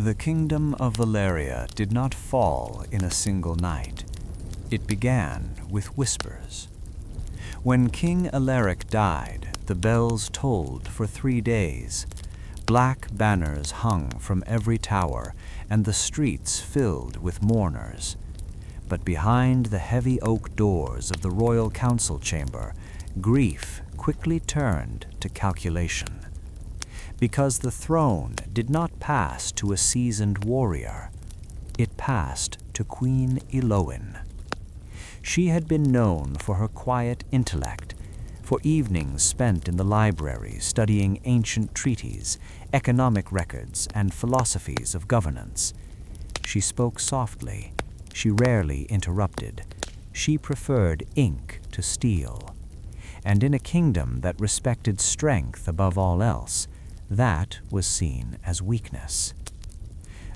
The kingdom of Valeria did not fall in a single night. It began with whispers. When King Alaric died, the bells tolled for 3 days. Black banners hung from every tower, and the streets filled with mourners. But behind the heavy oak doors of the royal council chamber, grief quickly turned to calculation. Because the throne did not pass to a seasoned warrior, it passed to Queen Eloin. She had been known for her quiet intellect, for evenings spent in the library studying ancient treaties, economic records, and philosophies of governance. She spoke softly. She rarely interrupted. She preferred ink to steel. And in a kingdom that respected strength above all else, that was seen as weakness.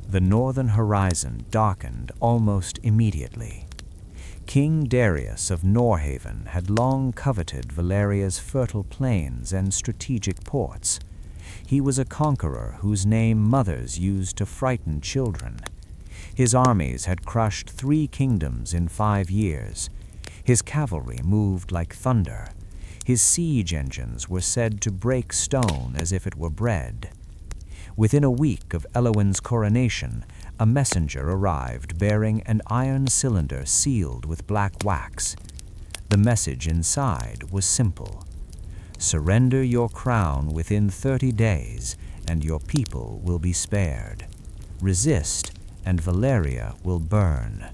The northern horizon darkened almost immediately. King Darius of Norhaven had long coveted Valeria's fertile plains and strategic ports. He was a conqueror whose name mothers used to frighten children. His armies had crushed 3 kingdoms in 5 years. His cavalry moved like thunder. His siege engines were said to break stone as if it were bread. Within a week of Eloin's coronation, a messenger arrived bearing an iron cylinder sealed with black wax. The message inside was simple. Surrender your crown within 30 days, and your people will be spared. Resist, and Valeria will burn.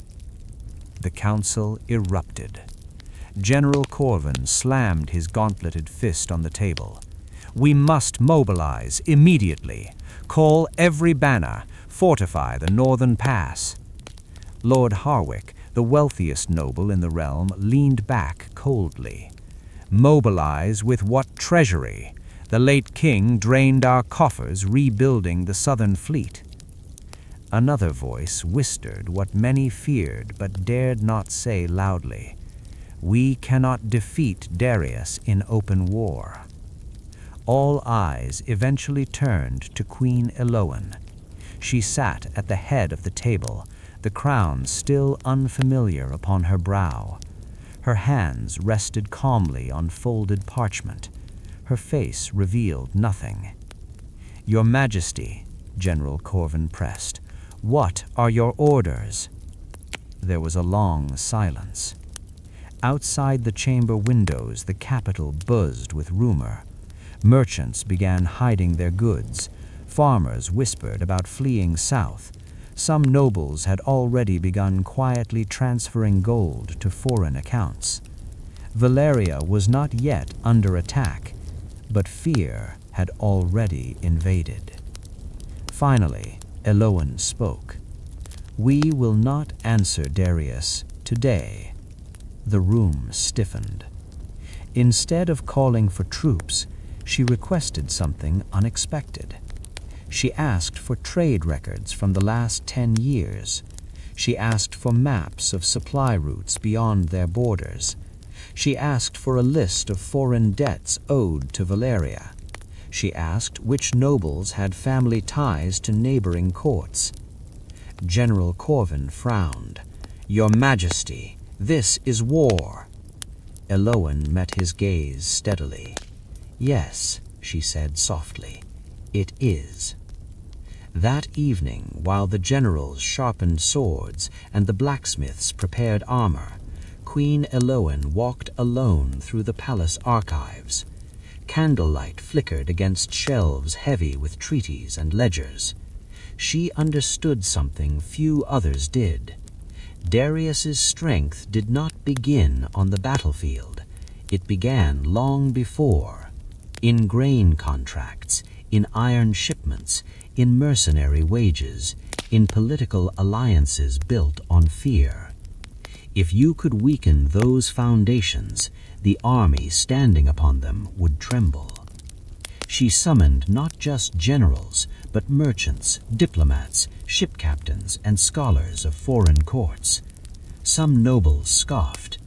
The council erupted. General Corvin slammed his gauntleted fist on the table. We must mobilize immediately. Call every banner. Fortify the northern pass. Lord Harwick, the wealthiest noble in the realm, leaned back coldly. Mobilize with what treasury? The late king drained our coffers rebuilding the southern fleet. Another voice whispered what many feared but dared not say loudly. We cannot defeat Darius in open war. All eyes eventually turned to Queen Eloin. She sat at the head of the table, the crown still unfamiliar upon her brow. Her hands rested calmly on folded parchment. Her face revealed nothing. Your Majesty, General Corvin pressed, what are your orders? There was a long silence. Outside the chamber windows, the capital buzzed with rumor. Merchants began hiding their goods. Farmers whispered about fleeing south. Some nobles had already begun quietly transferring gold to foreign accounts. Valeria was not yet under attack, but fear had already invaded. Finally, Eloin spoke. We will not answer Darius today. The room stiffened. Instead of calling for troops, she requested something unexpected. She asked for trade records from the last 10 years. She asked for maps of supply routes beyond their borders. She asked for a list of foreign debts owed to Valeria. She asked which nobles had family ties to neighboring courts. General Corvin frowned. Your Majesty, this is war. Eloin met his gaze steadily. Yes, she said softly, it is. That evening, while the generals sharpened swords and the blacksmiths prepared armor, Queen Eloin walked alone through the palace archives. Candlelight flickered against shelves heavy with treaties and ledgers. She understood something few others did. Darius's strength did not begin on the battlefield. It began long before, in grain contracts, in iron shipments, in mercenary wages, in political alliances built on fear. If you could weaken those foundations, the army standing upon them would tremble. She summoned not just generals, but merchants, diplomats, ship captains, and scholars of foreign courts. Some nobles scoffed.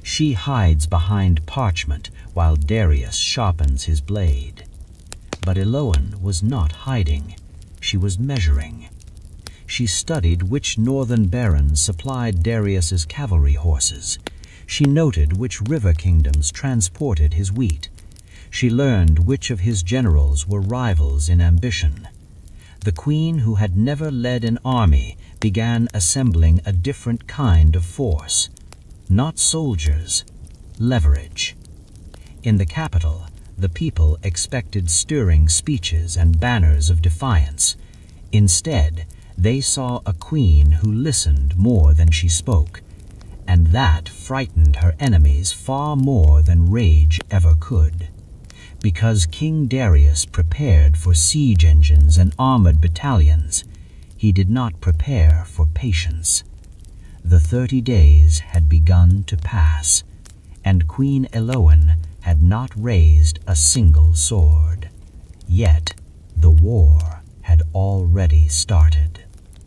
She hides behind parchment while Darius sharpens his blade. But Eloin was not hiding. She was measuring. She studied which northern barons supplied Darius's cavalry horses. She noted which river kingdoms transported his wheat. She learned which of his generals were rivals in ambition. The queen, who had never led an army, began assembling a different kind of force. Not soldiers, leverage. In the capital, the people expected stirring speeches and banners of defiance. Instead, they saw a queen who listened more than she spoke, and that frightened her enemies far more than rage ever could. Because King Darius prepared for siege engines and armored battalions, he did not prepare for patience. The 30 days had begun to pass, and Queen Eloan had not raised a single sword. Yet the war had already started.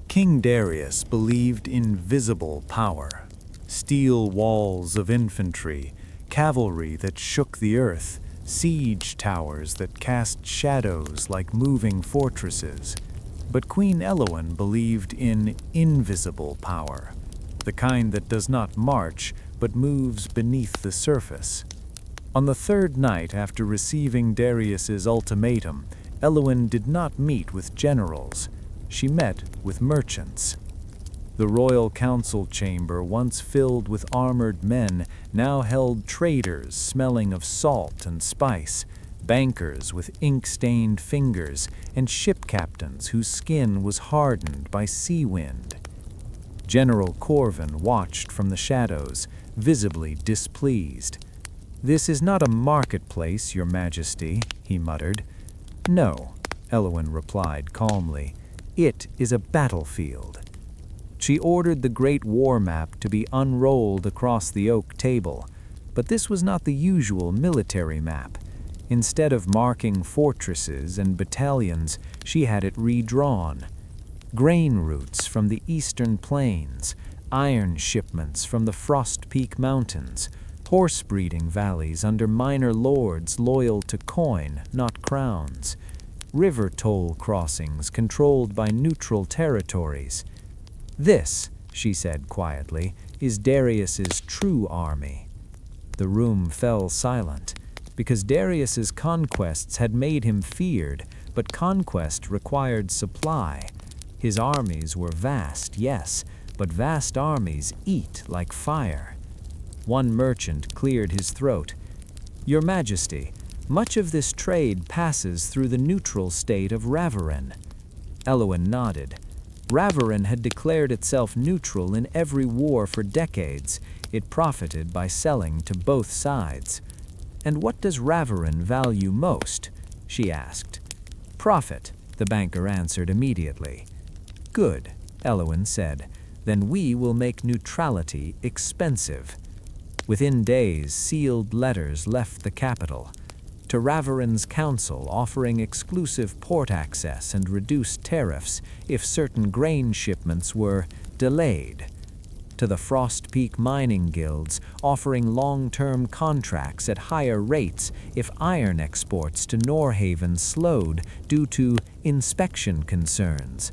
King Darius believed in visible power, steel walls of infantry, cavalry that shook the earth, siege towers that cast shadows like moving fortresses. But Queen Eloan believed in invisible power, the kind that does not march but moves beneath the surface. On the third night after receiving Darius's ultimatum, Eloan did not meet with generals. She met with merchants. The royal council chamber, once filled with armored men, now held traders smelling of salt and spice, bankers with ink-stained fingers, and ship captains whose skin was hardened by sea wind. General Corvin watched from the shadows, visibly displeased. "This is not a marketplace, Your Majesty," he muttered. "No," Eloan replied calmly. "It is a battlefield." She ordered the great war map to be unrolled across the oak table, but this was not the usual military map. Instead of marking fortresses and battalions, she had it redrawn. Grain routes from the eastern plains, iron shipments from the Frost Peak Mountains, horse breeding valleys under minor lords loyal to coin, not crowns, river toll crossings controlled by neutral territories. "This," she said quietly, "is Darius's true army." The room fell silent, because Darius's conquests had made him feared, but conquest required supply. His armies were vast, yes, but vast armies eat like fire. One merchant cleared his throat. "Your Majesty, much of this trade passes through the neutral state of Ravarin." Eloan nodded. Ravarin had declared itself neutral in every war for decades. It profited by selling to both sides. "And what does Ravarin value most?" she asked. "Profit," the banker answered immediately. "Good," Eloan said. "Then we will make neutrality expensive." Within days, sealed letters left the capital. To Ravarin's council, offering exclusive port access and reduced tariffs if certain grain shipments were delayed. To the Frost Peak mining guilds, offering long-term contracts at higher rates if iron exports to Norhaven slowed due to inspection concerns.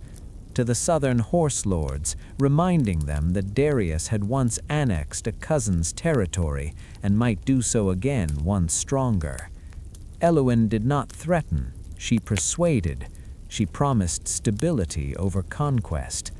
To the southern horse lords, reminding them that Darius had once annexed a cousin's territory and might do so again once stronger. Eloan did not threaten, she persuaded. She promised stability over conquest.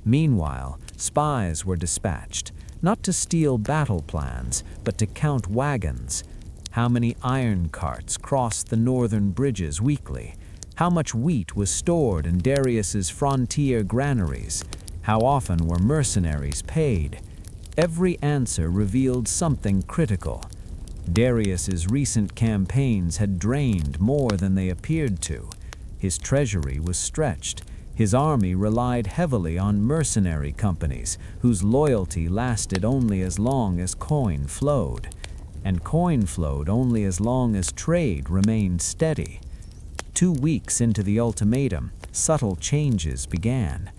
Meanwhile, spies were dispatched, not to steal battle plans, but to count wagons. How many iron carts crossed the northern bridges weekly? How much wheat was stored in Darius's frontier granaries? How often were mercenaries paid? Every answer revealed something critical. Darius's recent campaigns had drained more than they appeared to. His treasury was stretched. His army relied heavily on mercenary companies whose loyalty lasted only as long as coin flowed. And coin flowed only as long as trade remained steady. 2 weeks into the ultimatum, subtle changes began.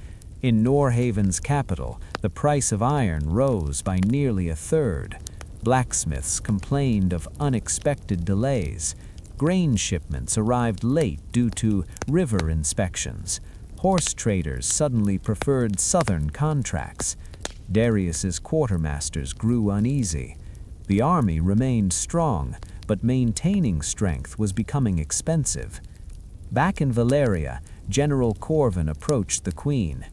In Norhaven's capital, the price of iron rose by nearly a third. Blacksmiths complained of unexpected delays. Grain shipments arrived late due to river inspections. Horse traders suddenly preferred southern contracts. Darius's quartermasters grew uneasy. The army remained strong, but maintaining strength was becoming expensive. Back in Valeria, General Corvin approached the queen.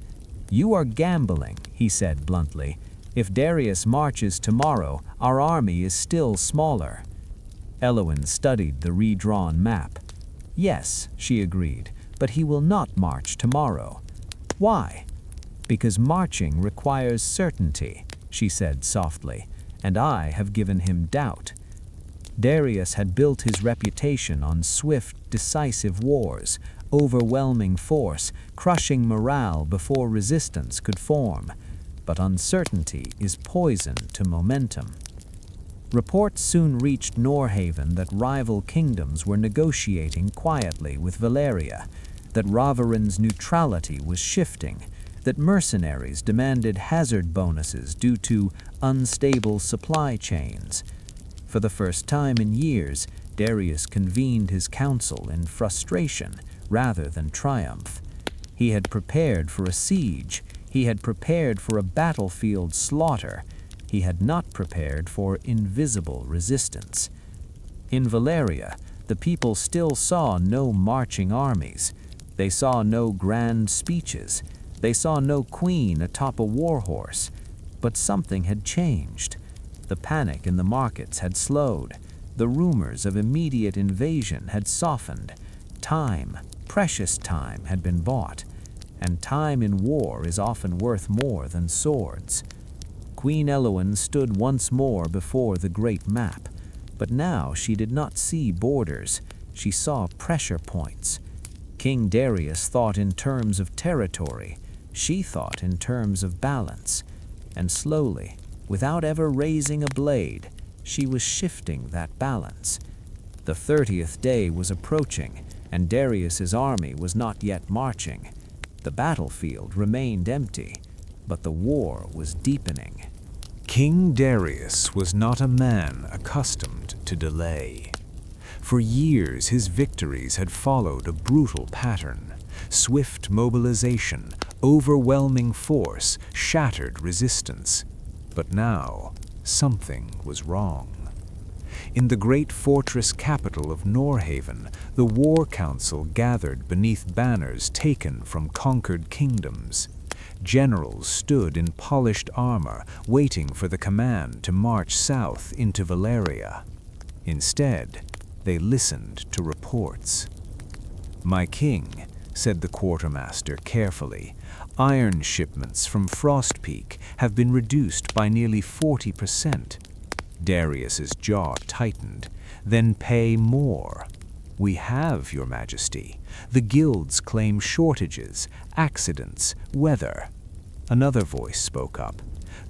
"You are gambling," he said bluntly. "If Darius marches tomorrow, our army is still smaller." Elowen studied the redrawn map. "Yes," she agreed, "but he will not march tomorrow." "Why?" "Because marching requires certainty," she said softly, "and I have given him doubt." Darius had built his reputation on swift, decisive wars, overwhelming force, crushing morale before resistance could form. But uncertainty is poison to momentum. Reports soon reached Norhaven that rival kingdoms were negotiating quietly with Valeria, that Ravarin's neutrality was shifting, that mercenaries demanded hazard bonuses due to unstable supply chains. For the first time in years, Darius convened his council in frustration rather than triumph. He had prepared for a siege. He had prepared for a battlefield slaughter. He had not prepared for invisible resistance. In Valeria, the people still saw no marching armies. They saw no grand speeches. They saw no queen atop a warhorse. But something had changed. The panic in the markets had slowed. The rumors of immediate invasion had softened. Time, precious time, had been bought. And time in war is often worth more than swords. Queen Elowen stood once more before the great map, but now she did not see borders. She saw pressure points. King Darius thought in terms of territory. She thought in terms of balance. And slowly, without ever raising a blade, she was shifting that balance. The 30th day was approaching, and Darius's army was not yet marching. The battlefield remained empty, but the war was deepening. King Darius was not a man accustomed to delay. For years his victories had followed a brutal pattern. Swift mobilization, overwhelming force, shattered resistance. But now, something was wrong. In the great fortress capital of Norhaven, the War Council gathered beneath banners taken from conquered kingdoms. Generals stood in polished armor, waiting for the command to march south into Valeria. Instead, they listened to reports. "My king," said the quartermaster carefully, "iron shipments from Frost Peak have been reduced by nearly 40%. Darius's jaw tightened. "Then pay more." "We have, Your Majesty. The guilds claim shortages, accidents, weather." Another voice spoke up.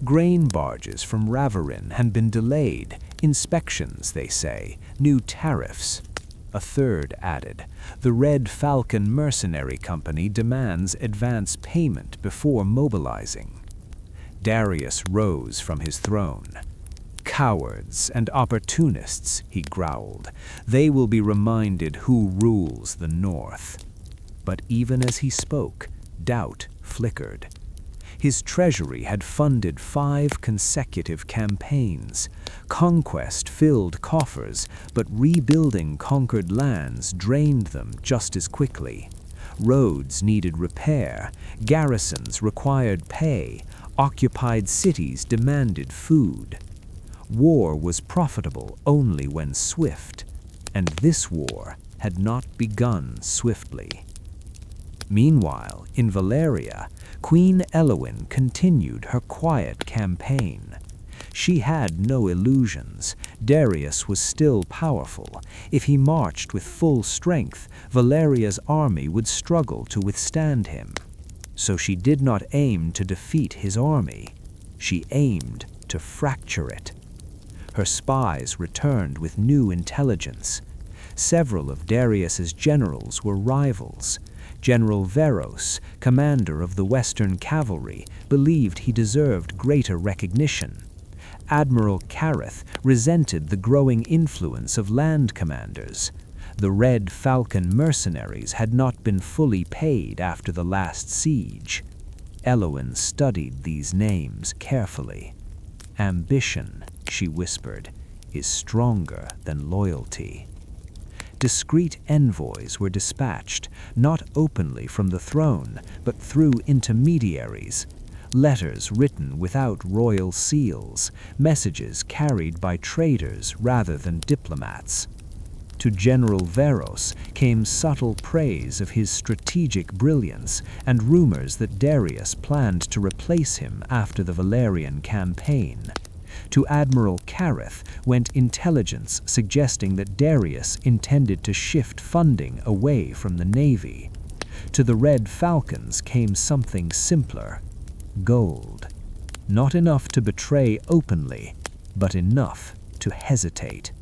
"Grain barges from Ravarin had been delayed. Inspections, they say. New tariffs." A third added, "The Red Falcon Mercenary Company demands advance payment before mobilizing." Darius rose from his throne. "Cowards and opportunists," he growled. "They will be reminded who rules the North." But even as he spoke, doubt flickered. His treasury had funded 5 consecutive campaigns. Conquest filled coffers, but rebuilding conquered lands drained them just as quickly. Roads needed repair, garrisons required pay, occupied cities demanded food. War was profitable only when swift, and this war had not begun swiftly. Meanwhile, in Valeria, Queen Elowen continued her quiet campaign. She had no illusions. Darius was still powerful. If he marched with full strength, Valeria's army would struggle to withstand him. So she did not aim to defeat his army. She aimed to fracture it. Her spies returned with new intelligence. Several of Darius's generals were rivals. General Veros, commander of the Western Cavalry, believed he deserved greater recognition. Admiral Careth resented the growing influence of land commanders. The Red Falcon mercenaries had not been fully paid after the last siege. Elowyn studied these names carefully. Ambition, she whispered, is stronger than loyalty. Discreet envoys were dispatched, not openly from the throne, but through intermediaries. Letters written without royal seals, messages carried by traders rather than diplomats. To General Veros came subtle praise of his strategic brilliance and rumors that Darius planned to replace him after the Valerian campaign. To Admiral Careth went intelligence suggesting that Darius intended to shift funding away from the Navy. To the Red Falcons came something simpler: gold. Not enough to betray openly, but enough to hesitate.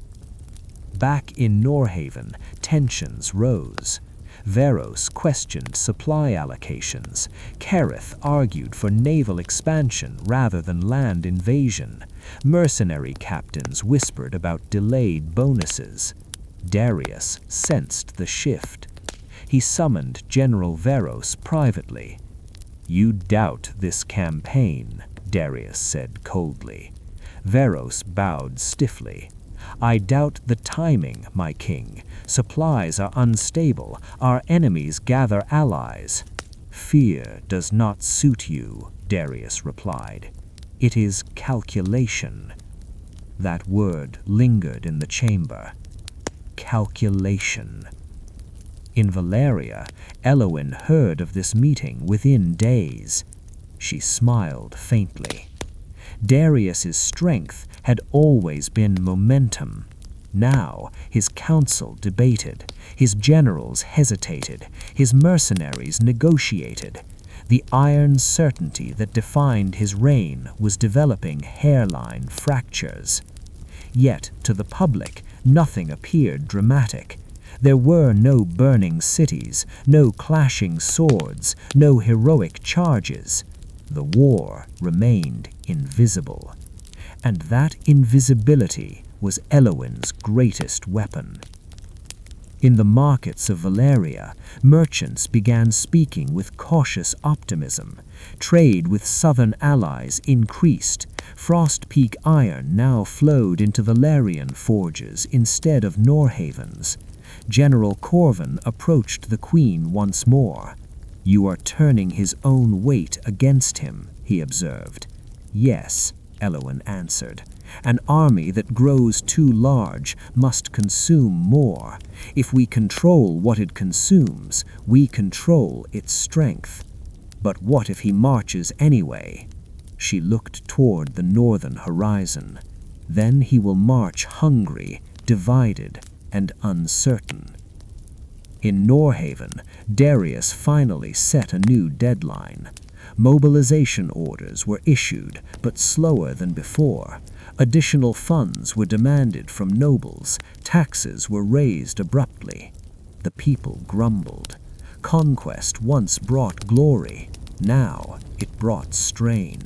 Back in Norhaven, tensions rose. Veros questioned supply allocations. Careth argued for naval expansion rather than land invasion. Mercenary captains whispered about delayed bonuses. Darius sensed the shift. He summoned General Veros privately. "You doubt this campaign," Darius said coldly. Veros bowed stiffly. "I doubt the timing, my king. Supplies are unstable. Our enemies gather allies." "Fear does not suit you," Darius replied. "It is calculation." That word lingered in the chamber. Calculation. In Valeria, Elowyn heard of this meeting within days. She smiled faintly. Darius's strength had always been momentum. Now his council debated, his generals hesitated, his mercenaries negotiated. The iron certainty that defined his reign was developing hairline fractures. Yet to the public, nothing appeared dramatic. There were no burning cities, no clashing swords, no heroic charges. The war remained invisible. And that invisibility was Elowyn's greatest weapon. In the markets of Valeria, merchants began speaking with cautious optimism. Trade with southern allies increased. Frost Peak iron now flowed into Valerian forges instead of Norhaven's. General Corvin approached the Queen once more. "You are turning his own weight against him," he observed. "Yes," Elowyn answered. "An army that grows too large must consume more. If we control what it consumes, we control its strength. But what if he marches anyway?" She looked toward the northern horizon. "Then he will march hungry, divided, and uncertain." In Norhaven, Darius finally set a new deadline. Mobilization orders were issued, but slower than before. Additional funds were demanded from nobles. Taxes were raised abruptly. The people grumbled. Conquest once brought glory. Now it brought strain.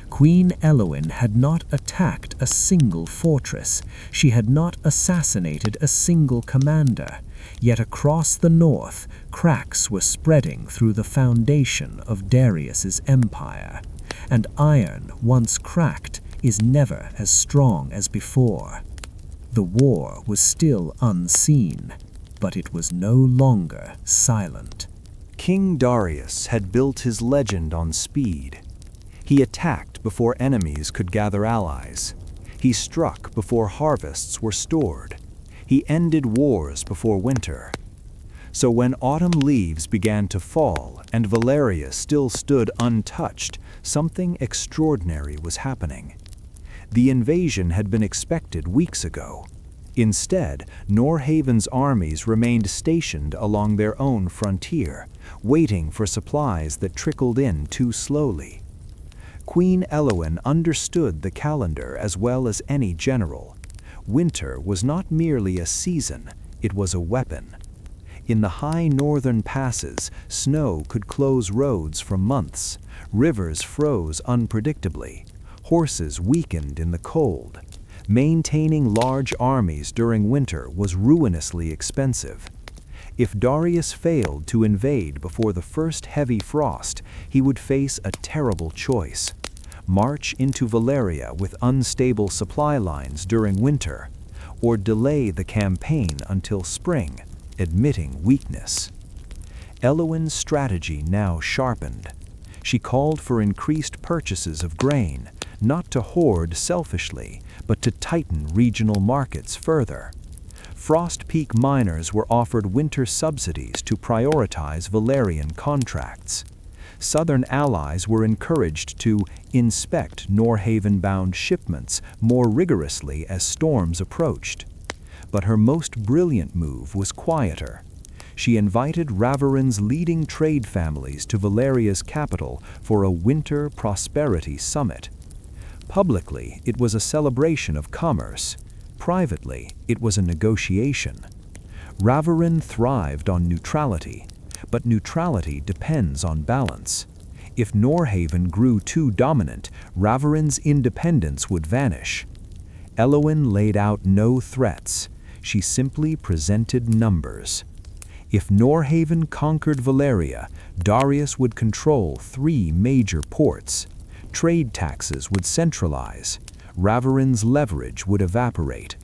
Queen Elowyn had not attacked a single fortress. She had not assassinated a single commander. Yet across the north, cracks were spreading through the foundation of Darius's empire. And iron, once cracked, is never as strong as before. The war was still unseen, but it was no longer silent. King Darius had built his legend on speed. He attacked before enemies could gather allies. He struck before harvests were stored. He ended wars before winter. So when autumn leaves began to fall and Valeria still stood untouched, something extraordinary was happening. The invasion had been expected weeks ago. Instead, Norhaven's armies remained stationed along their own frontier, waiting for supplies that trickled in too slowly. Queen Elowyn understood the calendar as well as any general. Winter was not merely a season, it was a weapon. In the high northern passes, snow could close roads for months. Rivers froze unpredictably. Horses weakened in the cold. Maintaining large armies during winter was ruinously expensive. If Darius failed to invade before the first heavy frost, he would face a terrible choice: march into Valeria with unstable supply lines during winter, or delay the campaign until spring, admitting weakness. Eowyn's strategy now sharpened. She called for increased purchases of grain, not to hoard selfishly, but to tighten regional markets further. Frost Peak miners were offered winter subsidies to prioritize Valerian contracts. Southern allies were encouraged to inspect Norhaven-bound shipments more rigorously as storms approached. But her most brilliant move was quieter. She invited Ravarin's leading trade families to Valeria's capital for a winter prosperity summit. Publicly, it was a celebration of commerce. Privately, it was a negotiation. Ravarin thrived on neutrality, but neutrality depends on balance. If Norhaven grew too dominant, Ravarin's independence would vanish. Eowyn laid out no threats. She simply presented numbers. If Norhaven conquered Valeria, Darius would control 3 major ports. Trade taxes would centralize. Ravarin's leverage would evaporate.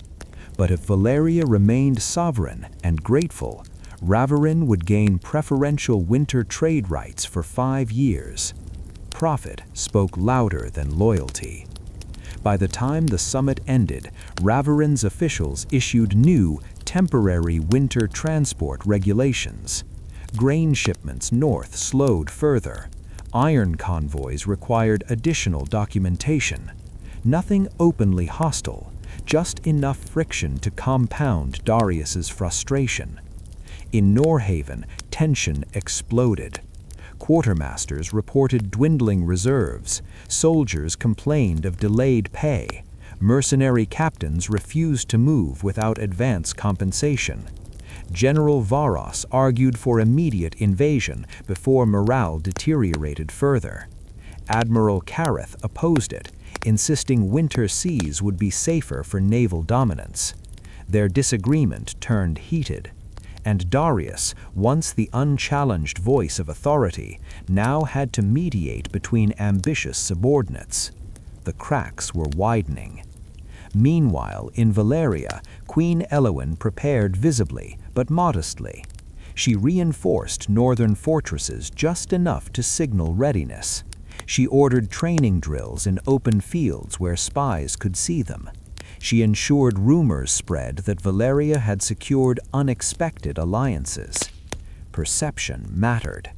But if Valeria remained sovereign and grateful, Ravarin would gain preferential winter trade rights for 5 years. Profit spoke louder than loyalty. By the time the summit ended, Ravarin's officials issued new, temporary winter transport regulations. Grain shipments north slowed further. Iron convoys required additional documentation. Nothing openly hostile, just enough friction to compound Darius's frustration. In Norhaven, tension exploded. Quartermasters reported dwindling reserves. Soldiers complained of delayed pay. Mercenary captains refused to move without advance compensation. General Varos argued for immediate invasion before morale deteriorated further. Admiral Kareth opposed it, insisting winter seas would be safer for naval dominance. Their disagreement turned heated. And Darius, once the unchallenged voice of authority, now had to mediate between ambitious subordinates. The cracks were widening. Meanwhile, in Valeria, Queen Eowyn prepared visibly, but modestly. She reinforced northern fortresses just enough to signal readiness. She ordered training drills in open fields where spies could see them. She ensured rumors spread that Valeria had secured unexpected alliances. Perception mattered.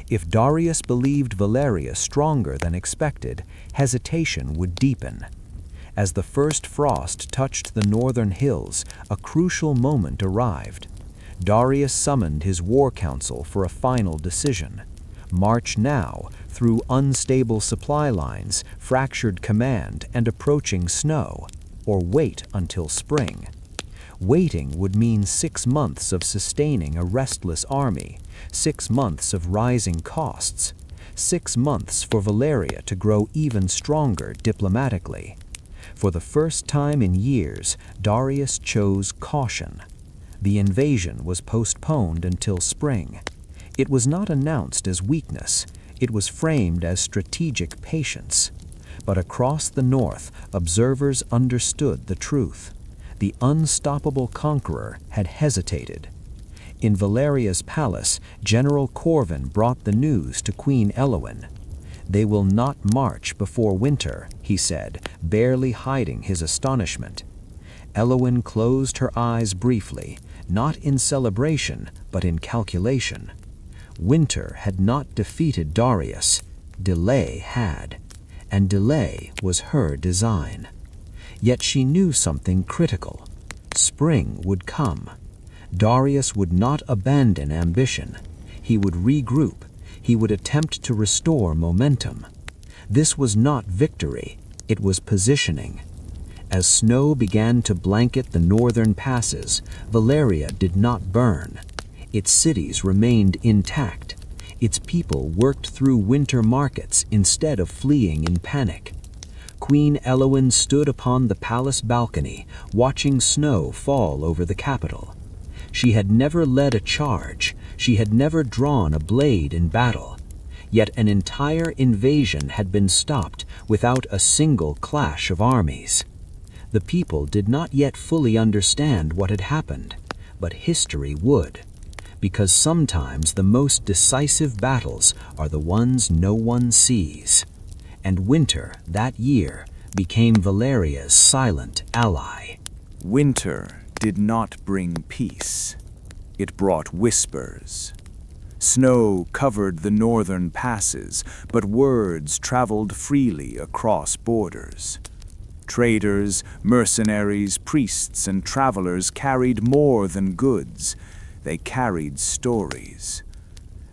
If Darius believed Valeria stronger than expected, hesitation would deepen. As the first frost touched the northern hills, a crucial moment arrived. Darius summoned his war council for a final decision. March now, through unstable supply lines, fractured command, and approaching snow, or wait until spring. Waiting would mean 6 months of sustaining a restless army, 6 months of rising costs, 6 months for Valeria to grow even stronger diplomatically. For the first time in years, Darius chose caution. The invasion was postponed until spring. It was not announced as weakness, it was framed as strategic patience. But across the north, observers understood the truth. The unstoppable conqueror had hesitated. In Valeria's palace, General Corvin brought the news to Queen Eowyn. "They will not march before winter," he said, barely hiding his astonishment. Eowyn closed her eyes briefly, not in celebration, but in calculation. Winter had not defeated Darius. Delay had. And delay was her design. Yet she knew something critical. Spring would come. Darius would not abandon ambition. He would regroup. He would attempt to restore momentum. This was not victory, it was positioning. As snow began to blanket the northern passes, Valeria did not burn. Its cities remained intact. Its people worked through winter markets instead of fleeing in panic. Queen Elowin stood upon the palace balcony, watching snow fall over the capital. She had never led a charge, she had never drawn a blade in battle, yet an entire invasion had been stopped without a single clash of armies. The people did not yet fully understand what had happened, but history would, because sometimes the most decisive battles are the ones no one sees. And winter, that year, became Valeria's silent ally. Winter did not bring peace. It brought whispers. Snow covered the northern passes, but words traveled freely across borders. Traders, mercenaries, priests, and travelers carried more than goods. They carried stories.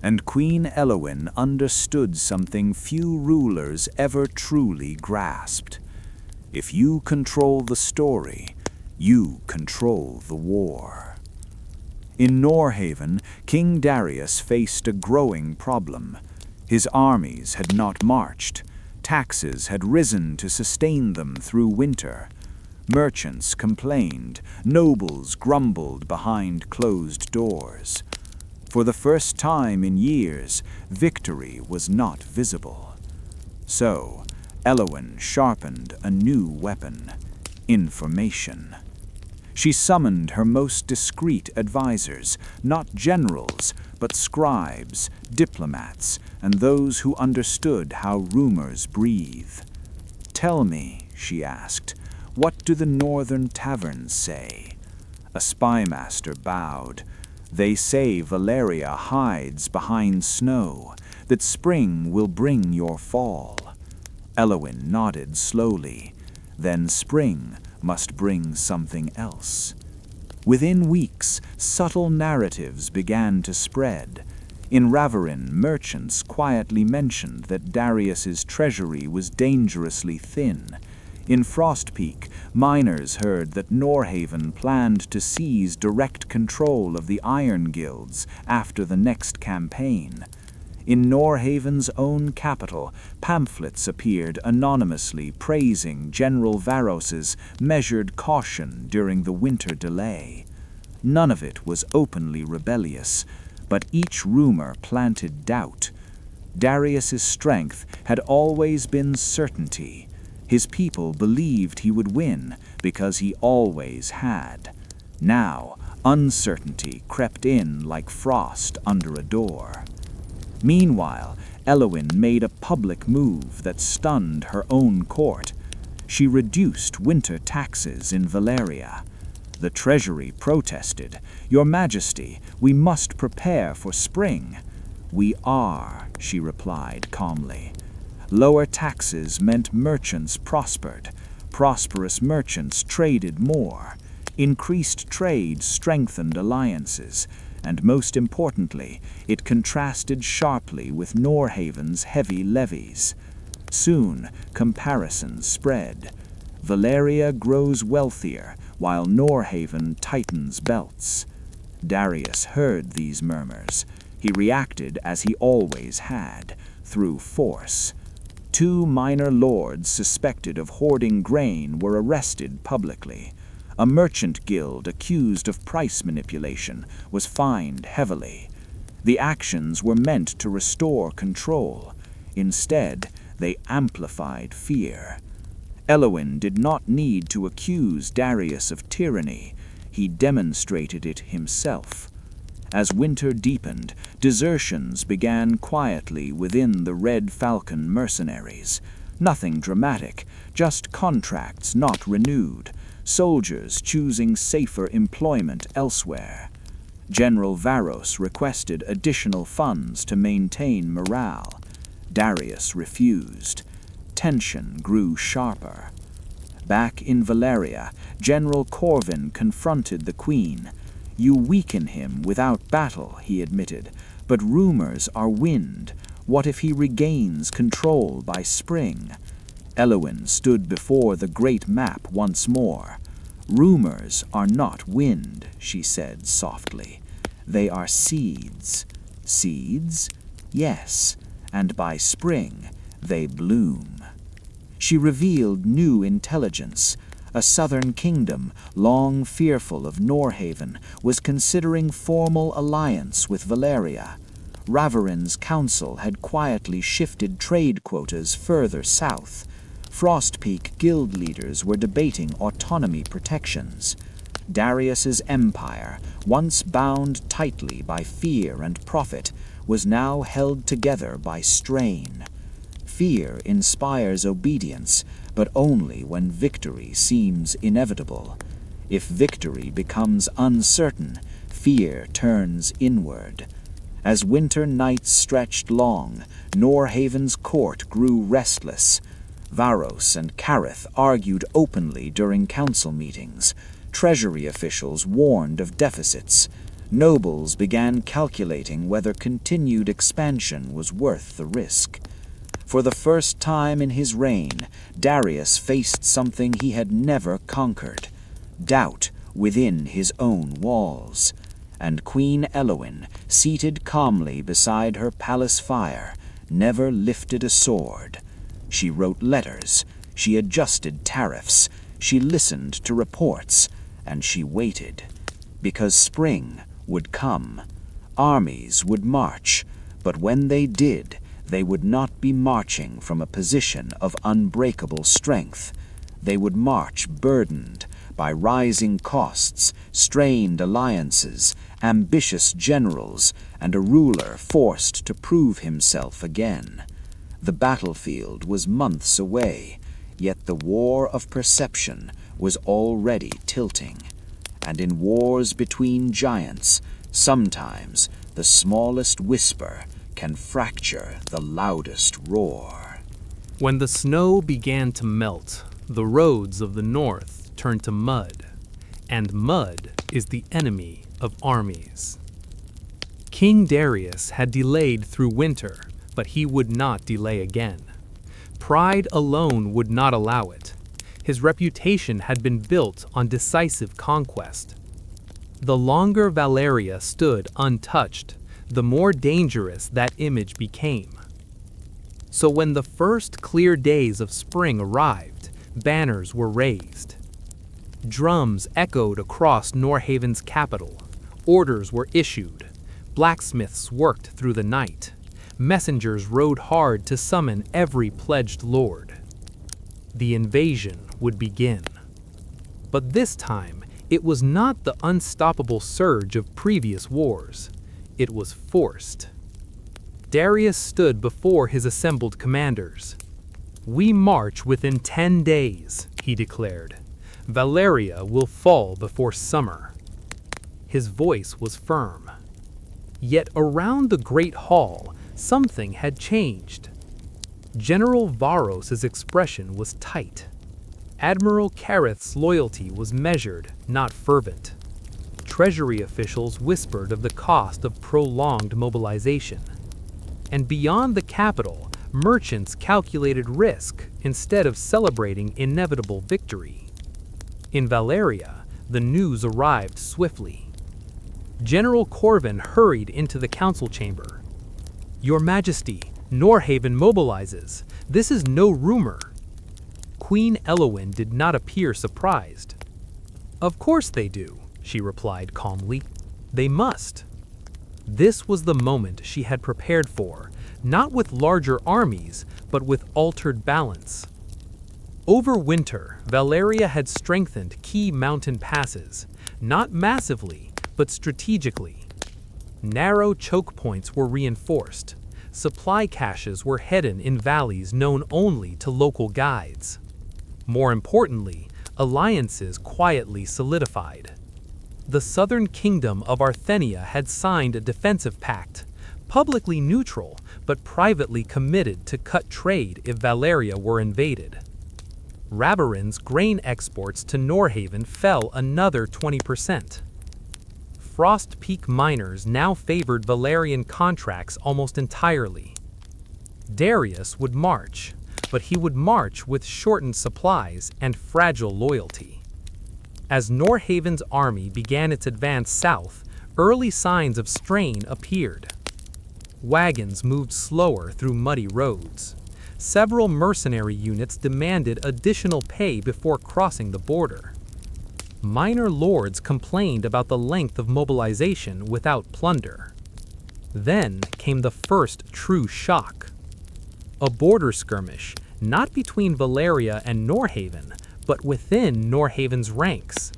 And Queen Elowin understood something few rulers ever truly grasped. If you control the story, you control the war. In Norhaven, King Darius faced a growing problem. His armies had not marched. Taxes had risen to sustain them through winter. Merchants complained, nobles grumbled behind closed doors. For the first time in years, victory was not visible. So, Elowin sharpened a new weapon: information. She summoned her most discreet advisors, not generals, but scribes, diplomats, and those who understood how rumors breathe. "Tell me," she asked, "what do the northern taverns say?" A spymaster bowed. "They say Valeria hides behind snow, that spring will bring your fall." Elowin nodded slowly. Then spring must bring something else. Within weeks, subtle narratives began to spread. In Raverin, merchants quietly mentioned that Darius's treasury was dangerously thin. In Frostpeak, miners heard that Norhaven planned to seize direct control of the Iron Guilds after the next campaign. In Norhaven's own capital, pamphlets appeared anonymously praising General Varos's measured caution during the winter delay. None of it was openly rebellious, but each rumor planted doubt. Darius's strength had always been certainty. His people believed he would win because he always had. Now, uncertainty crept in like frost under a door. Meanwhile, Elowin made a public move that stunned her own court. She reduced winter taxes in Valeria. The treasury protested. "Your Majesty, we must prepare for spring." "We are," she replied calmly. Lower taxes meant merchants prospered. Prosperous merchants traded more. Increased trade strengthened alliances. And most importantly, it contrasted sharply with Norhaven's heavy levies. Soon, comparisons spread. Valeria grows wealthier, while Norhaven tightens belts. Darius heard these murmurs. He reacted as he always had, through force. 2 minor lords suspected of hoarding grain were arrested publicly. A merchant guild accused of price manipulation was fined heavily. The actions were meant to restore control. Instead, they amplified fear. Elowin did not need to accuse Darius of tyranny. He demonstrated it himself. As winter deepened, desertions began quietly within the Red Falcon mercenaries. Nothing dramatic, just contracts not renewed. Soldiers choosing safer employment elsewhere. General Varos requested additional funds to maintain morale. Darius refused. Tension grew sharper. Back in Valeria, General Corvin confronted the Queen. "You weaken him without battle," he admitted, "but rumors are wind. What if he regains control by spring?" Elowin stood before the great map once more. "Rumors are not wind," she said softly. "They are seeds." "Seeds?" "Yes, and by spring they bloom." She revealed new intelligence. A southern kingdom, long fearful of Norhaven, was considering formal alliance with Valeria. Ravarin's council had quietly shifted trade quotas further south. Frostpeak guild leaders were debating autonomy protections. Darius's empire, once bound tightly by fear and profit, was now held together by strain. Fear inspires obedience, but only when victory seems inevitable. If victory becomes uncertain, fear turns inward. As winter nights stretched long, Norhaven's court grew restless. Varos and Kareth argued openly during council meetings. Treasury officials warned of deficits. Nobles began calculating whether continued expansion was worth the risk. For the first time in his reign, Darius faced something he had never conquered: doubt within his own walls. And Queen Elowin, seated calmly beside her palace fire, never lifted a sword. She wrote letters, she adjusted tariffs, she listened to reports, and she waited. Because spring would come. Armies would march, but when they did, they would not be marching from a position of unbreakable strength. They would march burdened by rising costs, strained alliances, ambitious generals, and a ruler forced to prove himself again. The battlefield was months away, yet the war of perception was already tilting. And in wars between giants, sometimes the smallest whisper can fracture the loudest roar. When the snow began to melt, the roads of the north turned to mud, and mud is the enemy of armies. King Darius had delayed through winter, but he would not delay again. Pride alone would not allow it. His reputation had been built on decisive conquest. The longer Valeria stood untouched, the more dangerous that image became. So when the first clear days of spring arrived, banners were raised. Drums echoed across Norhaven's capital. Orders were issued. Blacksmiths worked through the night. Messengers rode hard to summon every pledged lord. The invasion would begin. But this time, it was not the unstoppable surge of previous wars. It was forced. Darius stood before his assembled commanders. "We march within 10 days, he declared. "Valeria will fall before summer." His voice was firm. Yet around the great hall, something had changed. General Varos's expression was tight. Admiral Kareth's loyalty was measured, not fervent. Treasury officials whispered of the cost of prolonged mobilization. And beyond the capital, merchants calculated risk instead of celebrating inevitable victory. In Valeria, the news arrived swiftly. General Corvin hurried into the council chamber. "Your Majesty, Norhaven mobilizes. This is no rumor." Queen Elowin did not appear surprised. "Of course they do," she replied calmly. "They must." This was the moment she had prepared for, not with larger armies, but with altered balance. Over winter, Valeria had strengthened key mountain passes, not massively, but strategically. Narrow choke points were reinforced. Supply caches were hidden in valleys known only to local guides. More importantly, alliances quietly solidified. The southern kingdom of Arthenia had signed a defensive pact, publicly neutral but privately committed to cut trade if Valeria were invaded. Ravarin's grain exports to Norhaven fell another 20%. Frostpeak miners now favored Valerian contracts almost entirely. Darius would march, but he would march with shortened supplies and fragile loyalty. As Norhaven's army began its advance south, early signs of strain appeared. Wagons moved slower through muddy roads. several mercenary units demanded additional pay before crossing the border. Minor lords complained about the length of mobilization without plunder. Then came the first true shock. A border skirmish, not between Valeria and Norhaven, but within Norhaven's ranks.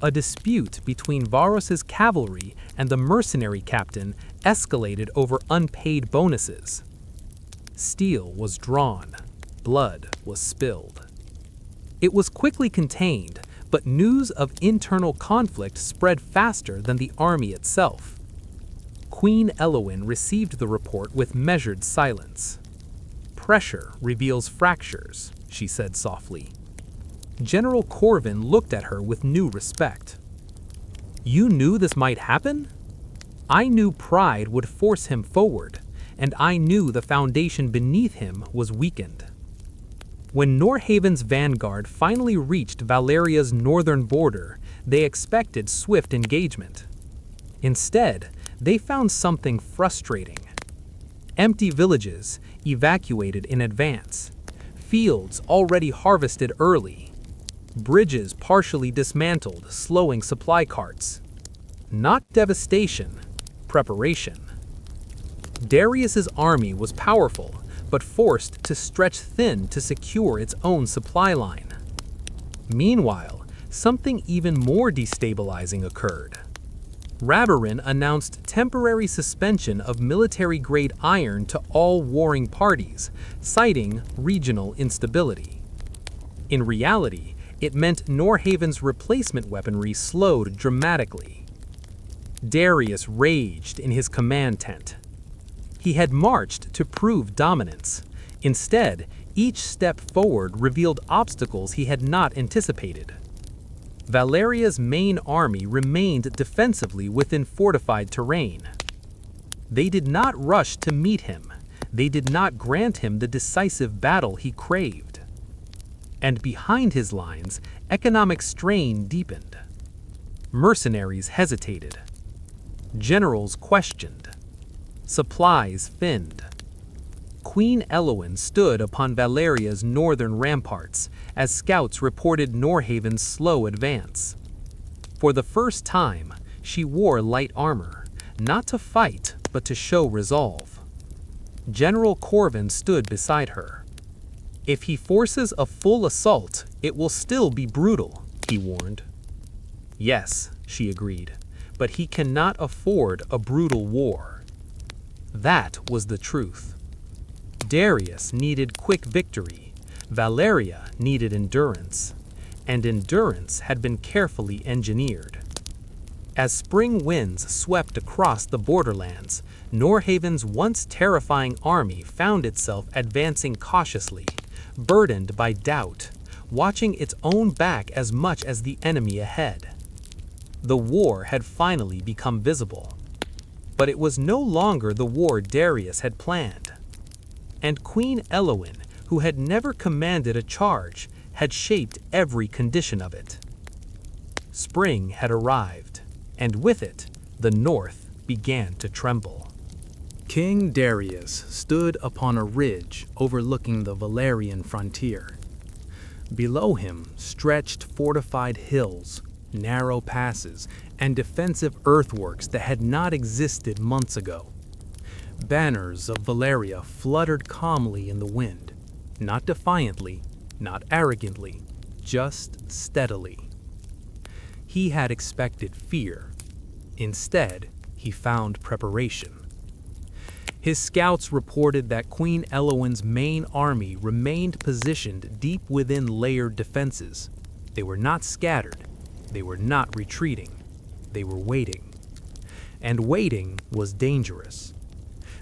A dispute between Varus's cavalry and the mercenary captain escalated over unpaid bonuses. Steel was drawn, blood was spilled. It was quickly contained, but news of internal conflict spread faster than the army itself. Queen Elowin received the report with measured silence. "Pressure reveals fractures," she said softly. General Corvin looked at her with new respect. "You knew this might happen?" "I knew pride would force him forward, and I knew the foundation beneath him was weakened." When Norhaven's vanguard finally reached Valeria's northern border, they expected swift engagement. Instead, they found something frustrating. Empty villages, evacuated in advance, fields already harvested early, bridges partially dismantled, slowing supply carts. Not devastation, preparation. Darius's army was powerful, but forced to stretch thin to secure its own supply line. Meanwhile, something even more destabilizing occurred. Ravarin announced temporary suspension of military-grade iron to all warring parties, citing regional instability. In reality, it meant Norhaven's replacement weaponry slowed dramatically. Darius raged in his command tent. He had marched to prove dominance. Instead, each step forward revealed obstacles he had not anticipated. Valeria's main army remained defensively within fortified terrain. They did not rush to meet him. They did not grant him the decisive battle he craved. And behind his lines, economic strain deepened. Mercenaries hesitated. Generals questioned. Supplies thinned. Queen Elowin stood upon Valeria's northern ramparts as scouts reported Norhaven's slow advance. For the first time, she wore light armor, not to fight, but to show resolve. General Corvin stood beside her. "If he forces a full assault, it will still be brutal," he warned. "Yes," she agreed, "but he cannot afford a brutal war." That was the truth. Darius needed quick victory, Valeria needed endurance, and endurance had been carefully engineered. As spring winds swept across the borderlands, Norhaven's once terrifying army found itself advancing cautiously, burdened by doubt, watching its own back as much as the enemy ahead. The war had finally become visible. But it was no longer the war Darius had planned. And Queen Elowin, who had never commanded a charge, had shaped every condition of it. Spring had arrived, and with it, the north began to tremble. King Darius stood upon a ridge overlooking the Valerian frontier. Below him stretched fortified hills, narrow passes, and defensive earthworks that had not existed months ago. Banners of Valeria fluttered calmly in the wind, not defiantly, not arrogantly, just steadily. He had expected fear. Instead, he found preparation. His scouts reported that Queen Elowin's main army remained positioned deep within layered defenses. They were not scattered. They were not retreating. They were waiting. And waiting was dangerous.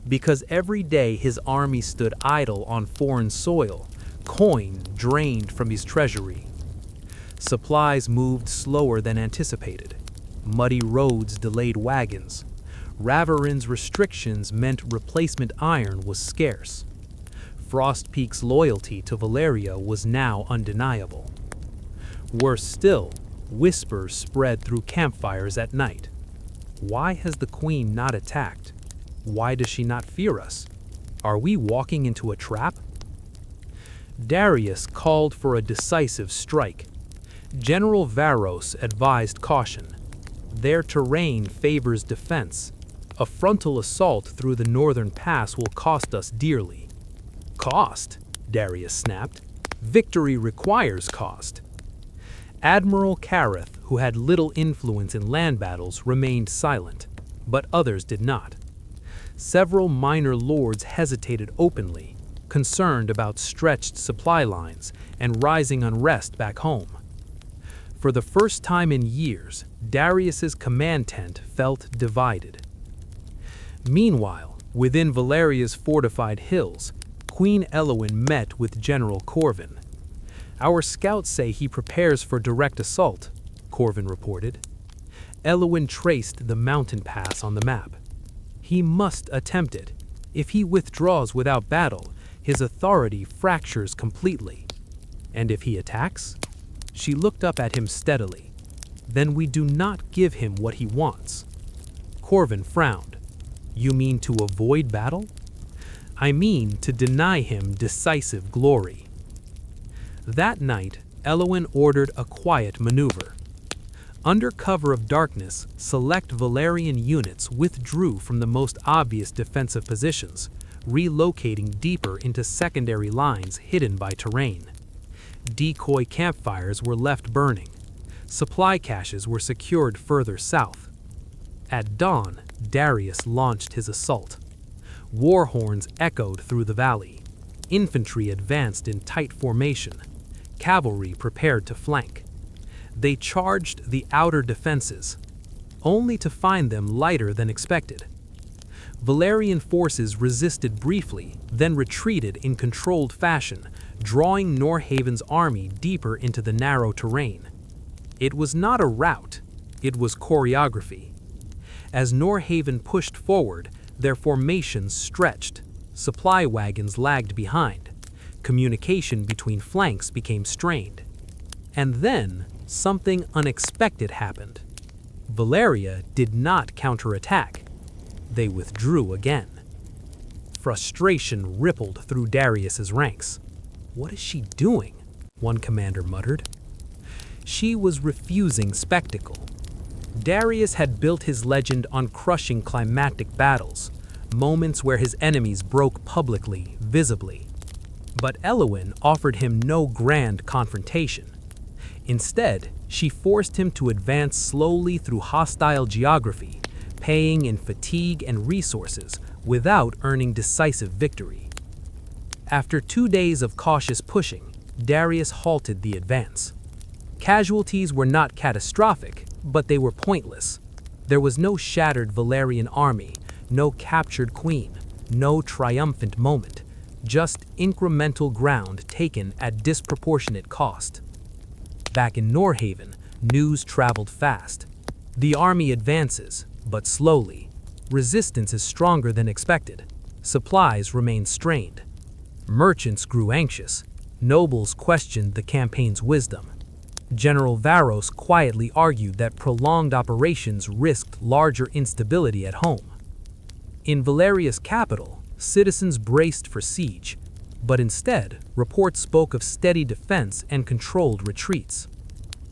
Because every day his army stood idle on foreign soil, coin drained from his treasury. Supplies moved slower than anticipated. Muddy roads delayed wagons. Ravarin's restrictions meant replacement iron was scarce. Frostpeak's loyalty to Valeria was now undeniable. Worse still, whispers spread through campfires at night. Why has the Queen not attacked? Why does she not fear us? Are we walking into a trap? Darius called for a decisive strike. General Varros advised caution. Their terrain favors defense. A frontal assault through the northern pass will cost us dearly. Cost? Darius snapped. Victory requires cost. Admiral Careth, who had little influence in land battles, remained silent, but others did not. Several minor lords hesitated openly, concerned about stretched supply lines and rising unrest back home. For the first time in years, Darius's command tent felt divided. Meanwhile, within Valeria's fortified hills, Queen Elowin met with General Corvin. "Our scouts say he prepares for direct assault," Corvin reported. Elowin traced the mountain pass on the map. "He must attempt it. If he withdraws without battle, his authority fractures completely. And if he attacks?" She looked up at him steadily. "Then we do not give him what he wants." Corvin frowned. "You mean to avoid battle?" "I mean to deny him decisive glory." That night, Elowin ordered a quiet maneuver. Under cover of darkness, select Valerian units withdrew from the most obvious defensive positions, relocating deeper into secondary lines hidden by terrain. Decoy campfires were left burning. Supply caches were secured further south. At dawn, Darius launched his assault. War horns echoed through the valley. Infantry advanced in tight formation. Cavalry prepared to flank. They charged the outer defenses, only to find them lighter than expected. Valerian forces resisted briefly, then retreated in controlled fashion, drawing Norhaven's army deeper into the narrow terrain. It was not a rout, it was choreography. As Norhaven pushed forward, their formations stretched. Supply wagons lagged behind. Communication between flanks became strained. And then, something unexpected happened. Valeria did not counterattack. They withdrew again. Frustration rippled through Darius's ranks. "What is she doing?" one commander muttered. She was refusing spectacle. Darius had built his legend on crushing climactic battles, moments where his enemies broke publicly, visibly. But Elowin offered him no grand confrontation. Instead, she forced him to advance slowly through hostile geography, paying in fatigue and resources without earning decisive victory. After 2 days of cautious pushing, Darius halted the advance. Casualties were not catastrophic, but they were pointless. There was no shattered Valerian army, no captured queen, no triumphant moment, just incremental ground taken at disproportionate cost. Back in Norhaven, news traveled fast. The army advances, but slowly. Resistance is stronger than expected. Supplies remain strained. Merchants grew anxious. Nobles questioned the campaign's wisdom. General Varros quietly argued that prolonged operations risked larger instability at home. In Valeria's capital, citizens braced for siege, but instead, reports spoke of steady defense and controlled retreats.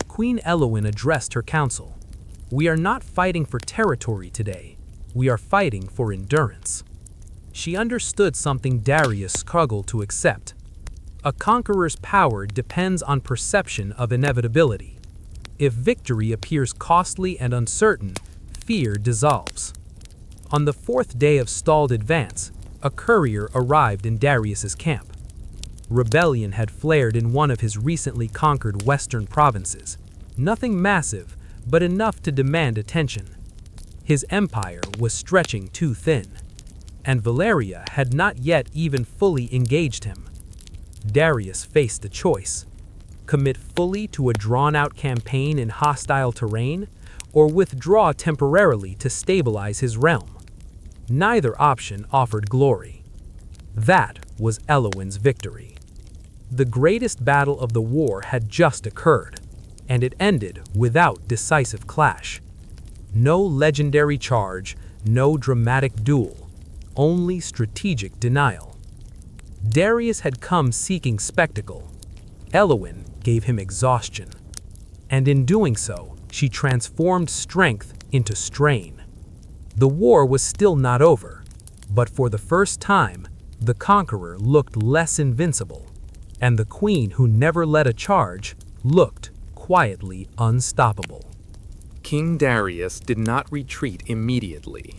Queen Elowin addressed her council. "We are not fighting for territory today. We are fighting for endurance." She understood something Darius struggled to accept. A conqueror's power depends on perception of inevitability. If victory appears costly and uncertain, fear dissolves. On the 4th day of stalled advance, a courier arrived in Darius's camp. Rebellion had flared in one of his recently conquered western provinces. Nothing massive, but enough to demand attention. His empire was stretching too thin, and Valeria had not yet even fully engaged him. Darius faced a choice: commit fully to a drawn-out campaign in hostile terrain, or withdraw temporarily to stabilize his realm. Neither option offered glory. That was Elowin's victory. The greatest battle of the war had just occurred, and it ended without decisive clash. No legendary charge, no dramatic duel, only strategic denial. Darius had come seeking spectacle. Elowin gave him exhaustion. And in doing so, she transformed strength into strain. The war was still not over, but for the first time, the conqueror looked less invincible, and the queen who never led a charge looked quietly unstoppable. King Darius did not retreat immediately.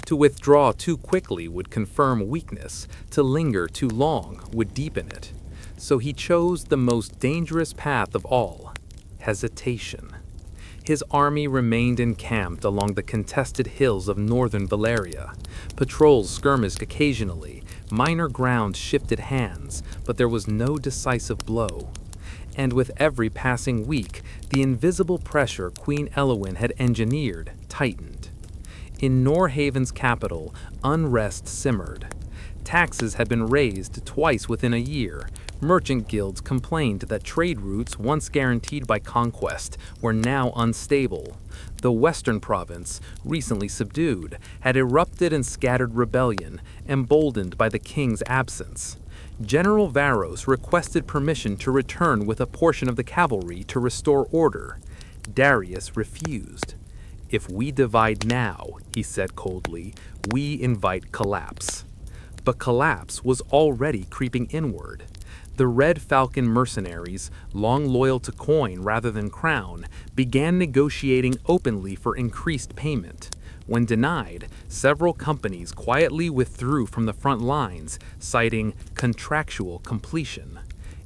To withdraw too quickly would confirm weakness, to linger too long would deepen it. So he chose the most dangerous path of all, hesitation. His army remained encamped along the contested hills of northern Valeria. Patrols skirmished occasionally, minor ground shifted hands, but there was no decisive blow. And with every passing week, the invisible pressure Queen Elowin had engineered tightened. In Norhaven's capital, unrest simmered. Taxes had been raised twice within a year. Merchant guilds complained that trade routes once guaranteed by conquest were now unstable. The western province, recently subdued, had erupted in scattered rebellion, emboldened by the king's absence. General Varos requested permission to return with a portion of the cavalry to restore order. Darius refused. "If we divide now," he said coldly, "we invite collapse." But collapse was already creeping inward. The Red Falcon mercenaries, long loyal to coin rather than crown, began negotiating openly for increased payment. When denied, several companies quietly withdrew from the front lines, citing contractual completion.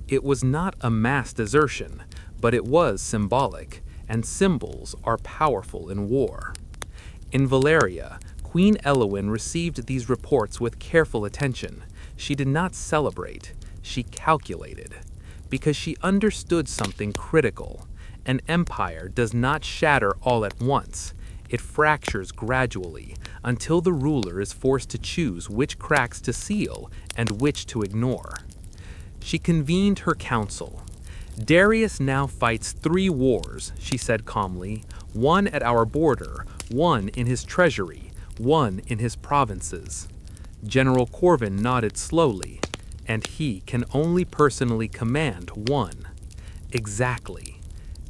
It was not a mass desertion, but it was symbolic, and symbols are powerful in war. In Valeria, Queen Elowin received these reports with careful attention. She did not celebrate. She calculated, because she understood something critical. An empire does not shatter all at once. It fractures gradually until the ruler is forced to choose which cracks to seal and which to ignore. She convened her council. "Darius now fights 3 wars," she said calmly, "one at our border, one in his treasury, one in his provinces." General Corvin nodded slowly. "And he can only personally command one." Exactly.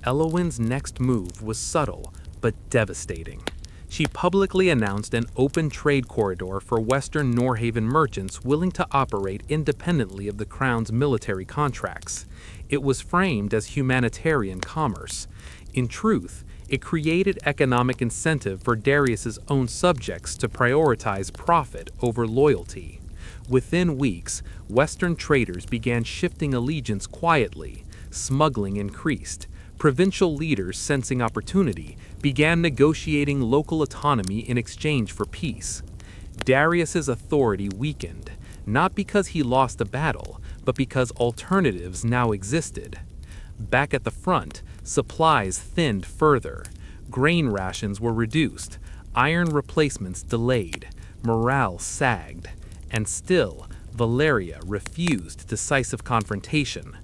Elowin's next move was subtle, but devastating. She publicly announced an open trade corridor for Western Norhaven merchants willing to operate independently of the Crown's military contracts. It was framed as humanitarian commerce. In truth, it created economic incentive for Darius's own subjects to prioritize profit over loyalty. Within weeks, Western traders began shifting allegiance quietly. Smuggling increased. Provincial leaders, sensing opportunity, began negotiating local autonomy in exchange for peace. Darius's authority weakened, not because he lost a battle, but because alternatives now existed. Back at the front, supplies thinned further. Grain rations were reduced, iron replacements delayed, morale sagged. And still, Valeria refused decisive confrontation.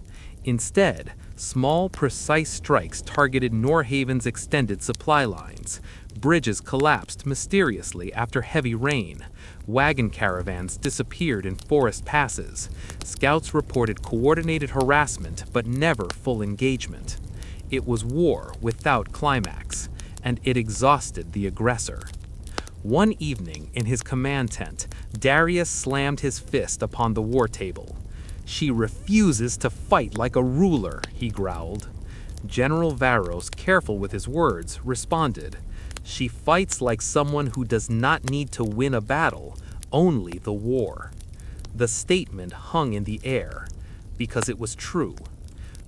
Instead, small, precise strikes targeted Norhaven's extended supply lines. Bridges collapsed mysteriously after heavy rain. Wagon caravans disappeared in forest passes. Scouts reported coordinated harassment, but never full engagement. It was war without climax, and it exhausted the aggressor. One evening, in his command tent, Darius slammed his fist upon the war table. "She refuses to fight like a ruler," he growled. General Varos, careful with his words, responded, "She fights like someone who does not need to win a battle, only the war." The statement hung in the air, because it was true.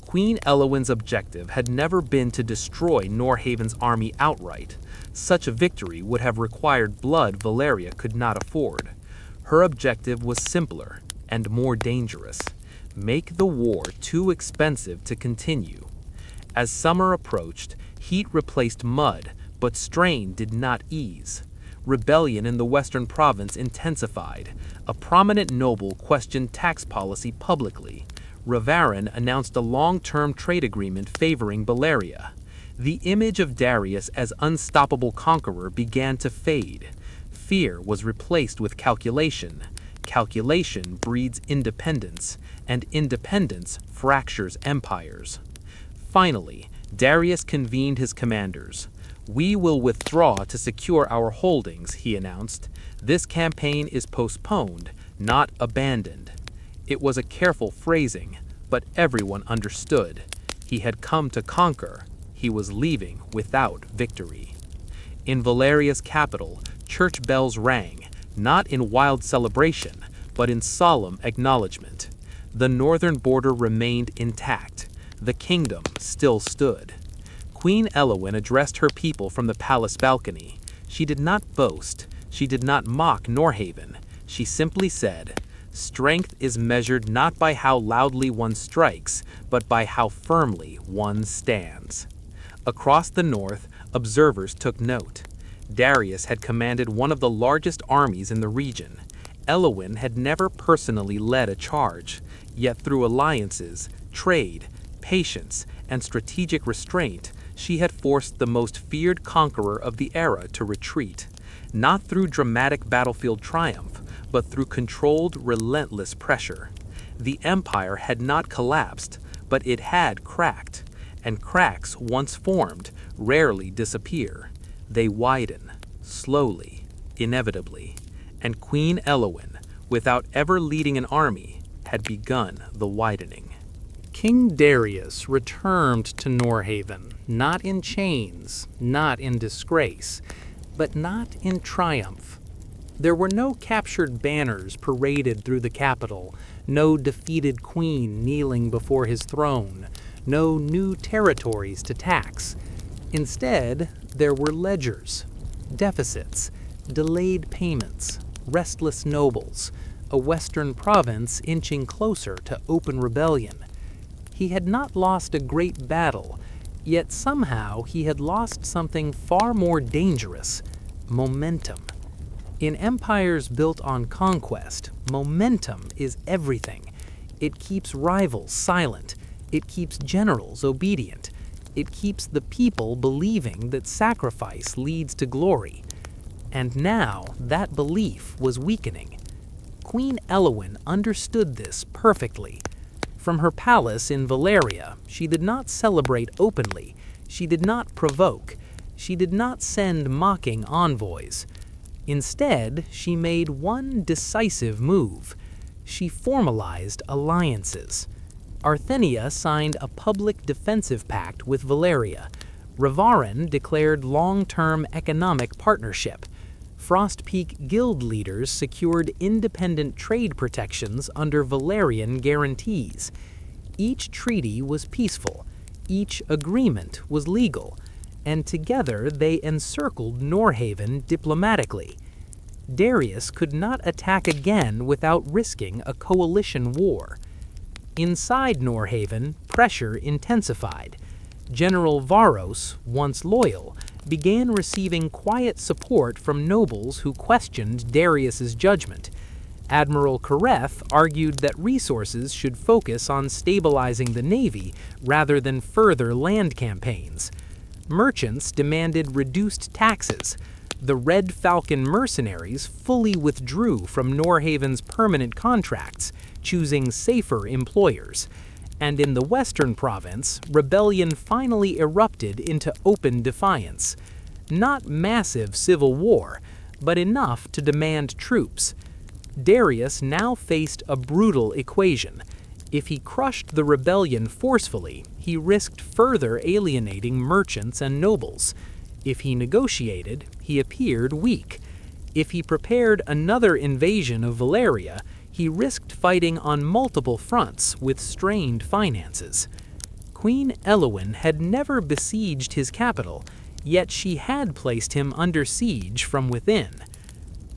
Queen Elowin's objective had never been to destroy Norhaven's army outright. Such a victory would have required blood Valeria could not afford. Her objective was simpler and more dangerous: make the war too expensive to continue. As summer approached, heat replaced mud, but strain did not ease. Rebellion in the western province intensified. A prominent noble questioned tax policy publicly. Ravarin announced a long-term trade agreement favoring Valeria. The image of Darius as unstoppable conqueror began to fade. Fear was replaced with calculation. Calculation breeds independence, and independence fractures empires. Finally, Darius convened his commanders. "We will withdraw to secure our holdings," he announced. "This campaign is postponed, not abandoned." It was a careful phrasing, but everyone understood. He had come to conquer. He was leaving without victory. In Valeria's capital, church bells rang, not in wild celebration, but in solemn acknowledgement. The northern border remained intact. The kingdom still stood. Queen Elowin addressed her people from the palace balcony. She did not boast. She did not mock Norhaven. She simply said, "Strength is measured not by how loudly one strikes, but by how firmly one stands." Across the north, observers took note. Darius had commanded one of the largest armies in the region. Elowin had never personally led a charge, yet through alliances, trade, patience, and strategic restraint, she had forced the most feared conqueror of the era to retreat, not through dramatic battlefield triumph, but through controlled, relentless pressure. The empire had not collapsed, but it had cracked, and cracks once formed rarely disappear. They widen, slowly, inevitably, and Queen Elowin, without ever leading an army, had begun the widening. King Darius returned to Norhaven, not in chains, not in disgrace, but not in triumph. There were no captured banners paraded through the capital, no defeated queen kneeling before his throne, no new territories to tax. Instead, there were ledgers, deficits, delayed payments, restless nobles, a western province inching closer to open rebellion. He had not lost a great battle, yet somehow he had lost something far more dangerous: momentum. In empires built on conquest, momentum is everything. It keeps rivals silent. It keeps generals obedient. It keeps the people believing that sacrifice leads to glory. And now that belief was weakening. Queen Elowin understood this perfectly. From her palace in Valeria, she did not celebrate openly. She did not provoke. She did not send mocking envoys. Instead, she made one decisive move. She formalized alliances. Arthenia signed a public defensive pact with Valeria. Ravarin declared long-term economic partnership. Frostpeak guild leaders secured independent trade protections under Valerian guarantees. Each treaty was peaceful. Each agreement was legal. And together they encircled Norhaven diplomatically. Darius could not attack again without risking a coalition war. Inside Norhaven, pressure intensified. General Varos, once loyal, began receiving quiet support from nobles who questioned Darius's judgment. Admiral Kareth argued that resources should focus on stabilizing the navy rather than further land campaigns. Merchants demanded reduced taxes. The Red Falcon mercenaries fully withdrew from Norhaven's permanent contracts, choosing safer employers. And in the western province, rebellion finally erupted into open defiance. Not massive civil war, but enough to demand troops. Darius now faced a brutal equation. If he crushed the rebellion forcefully, he risked further alienating merchants and nobles. If he negotiated, he appeared weak. If he prepared another invasion of Valeria, he risked fighting on multiple fronts with strained finances. Queen Elowin had never besieged his capital, yet she had placed him under siege from within.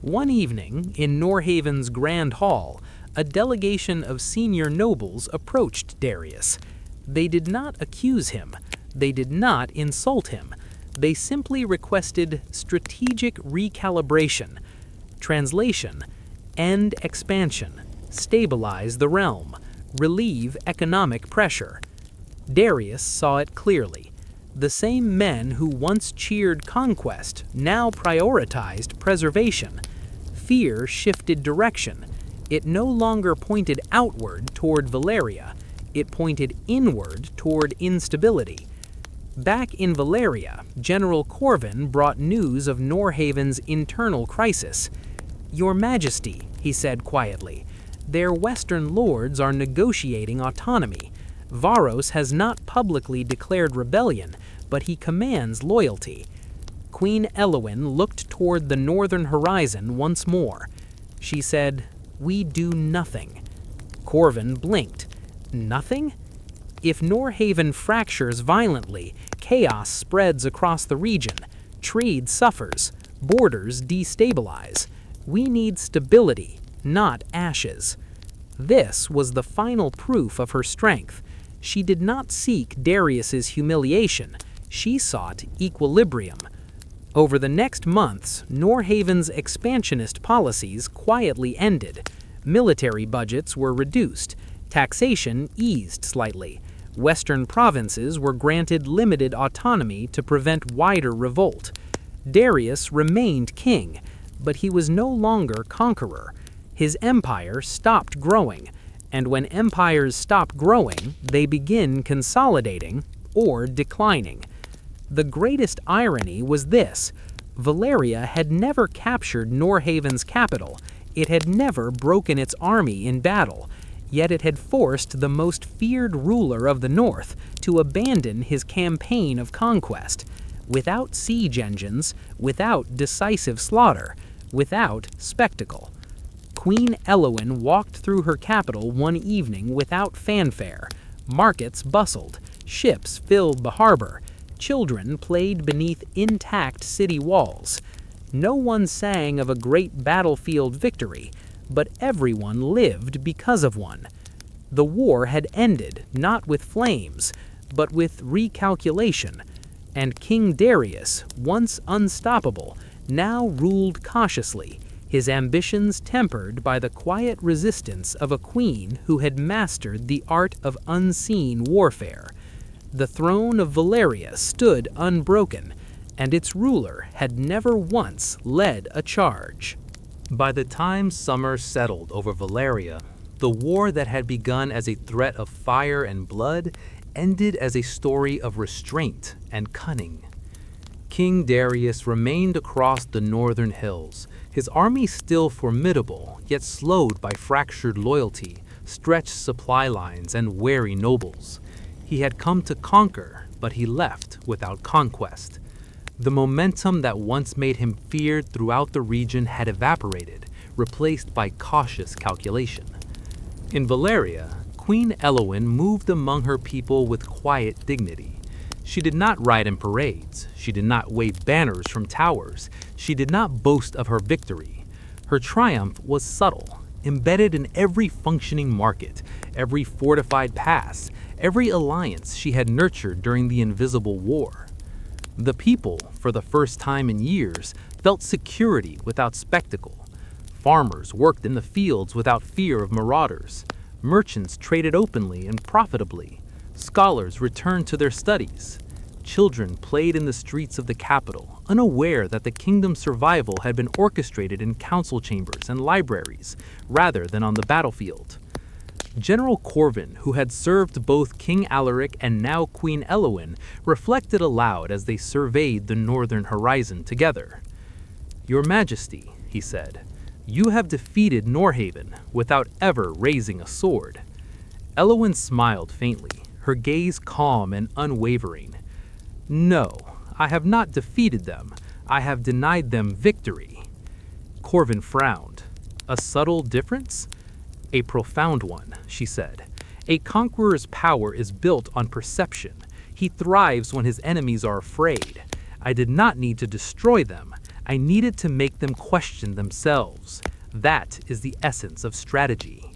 One evening, in Norhaven's Grand Hall, a delegation of senior nobles approached Darius. They did not accuse him. They did not insult him. They simply requested strategic recalibration. Translation: end expansion, stabilize the realm, relieve economic pressure. Darius saw it clearly. The same men who once cheered conquest now prioritized preservation. Fear shifted direction. It no longer pointed outward toward Valeria, it pointed inward toward instability. Back in Valeria, General Corvin brought news of Norhaven's internal crisis. "Your Majesty," he said quietly, "their western lords are negotiating autonomy. Varos has not publicly declared rebellion, but he commands loyalty." Queen Elowin looked toward the northern horizon once more. She said, "We do nothing." Corvin blinked. Nothing? If Norhaven fractures violently, chaos spreads across the region. Trade suffers. Borders destabilize. We need stability, not ashes. This was the final proof of her strength. She did not seek Darius's humiliation. She sought equilibrium. Over the next months, Norhaven's expansionist policies quietly ended. Military budgets were reduced. Taxation eased slightly. Western provinces were granted limited autonomy to prevent wider revolt. Darius remained king, but he was no longer conqueror. His empire stopped growing, and when empires stop growing, they begin consolidating or declining. The greatest irony was this: Valeria had never captured Norhaven's capital, it had never broken its army in battle, yet it had forced the most feared ruler of the North to abandon his campaign of conquest. Without siege engines, without decisive slaughter, without spectacle. Queen Elowin walked through her capital one evening without fanfare. Markets bustled, ships filled the harbor, children played beneath intact city walls. No one sang of a great battlefield victory, but everyone lived because of one. The war had ended not with flames, but with recalculation, and King Darius, once unstoppable, now ruled cautiously, his ambitions tempered by the quiet resistance of a queen who had mastered the art of unseen warfare. The throne of Valeria stood unbroken, and its ruler had never once led a charge. By the time summer settled over Valeria, the war that had begun as a threat of fire and blood ended as a story of restraint and cunning. King Darius remained across the northern hills, his army still formidable, yet slowed by fractured loyalty, stretched supply lines, and wary nobles. He had come to conquer, but he left without conquest. The momentum that once made him feared throughout the region had evaporated, replaced by cautious calculation. In Valeria, Queen Elowin moved among her people with quiet dignity. She did not ride in parades. She did not wave banners from towers. She did not boast of her victory. Her triumph was subtle, embedded in every functioning market, every fortified pass, every alliance she had nurtured during the invisible war. The people, for the first time in years, felt security without spectacle. Farmers worked in the fields without fear of marauders. Merchants traded openly and profitably. Scholars returned to their studies. Children played in the streets of the capital, unaware that the kingdom's survival had been orchestrated in council chambers and libraries, rather than on the battlefield. General Corvin, who had served both King Alaric and now Queen Elowin, reflected aloud as they surveyed the northern horizon together. "Your Majesty," he said, "you have defeated Norhaven without ever raising a sword." Elowin smiled faintly, her gaze calm and unwavering. "No, I have not defeated them. I have denied them victory." Corvin frowned. "A subtle difference?" "A profound one," she said. "A conqueror's power is built on perception. He thrives when his enemies are afraid. I did not need to destroy them. I needed to make them question themselves. That is the essence of strategy."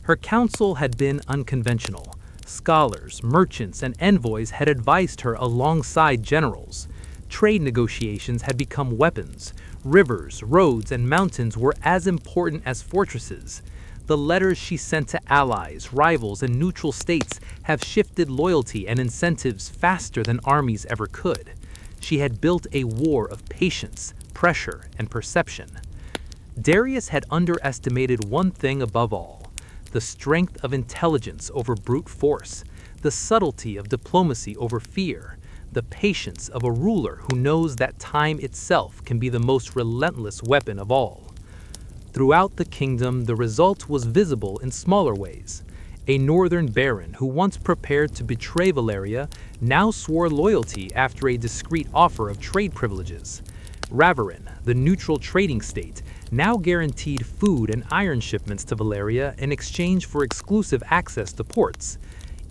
Her counsel had been unconventional. Scholars, merchants, and envoys had advised her alongside generals. Trade negotiations had become weapons. Rivers, roads, and mountains were as important as fortresses. The letters she sent to allies, rivals, and neutral states have shifted loyalty and incentives faster than armies ever could. She had built a war of patience, pressure, and perception. Darius had underestimated one thing above all: the strength of intelligence over brute force, the subtlety of diplomacy over fear, the patience of a ruler who knows that time itself can be the most relentless weapon of all. Throughout the kingdom, the result was visible in smaller ways. A northern baron who once prepared to betray Valeria now swore loyalty after a discreet offer of trade privileges. Ravarin, the neutral trading state, now guaranteed food and iron shipments to Valeria in exchange for exclusive access to ports.